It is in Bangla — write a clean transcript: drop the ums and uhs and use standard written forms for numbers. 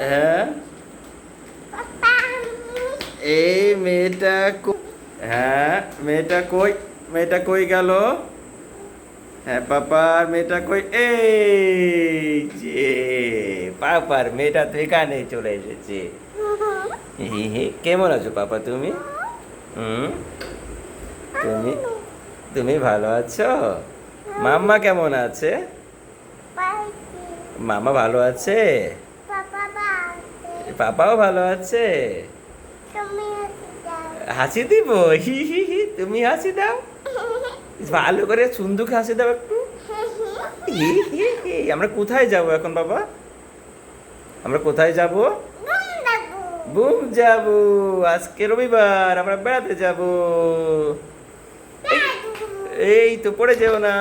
হ্যাঁ, এই মেয়েটা হ্যাঁ, মেয়েটা কই? মেয়েটা কই গেল? হ্যাঁ পাপার মেয়েটা কই? এই যে পাপার মেয়েটা তো এখানে চলে এসেছে। হি হি, কেমন আছো পাপা তুমি? হুম, তুমি তুমি ভালো আছো? মাম্মা কেমন আছে? মামা ভালো আছে? পাপাও ভালো আছে? হাসি দিব? হি হি হি, তুমি হাসি দাও, ভালো করে সুন্দর হাসি দাও একটু। হি হি হি। আমরা কোথায় যাব এখন বাবা? আমরা কোথায় যাব? বুম যাব। আজকে রবিবার, আমরা বেড়াতে যাব। এই এই তো পড়ে যেও না।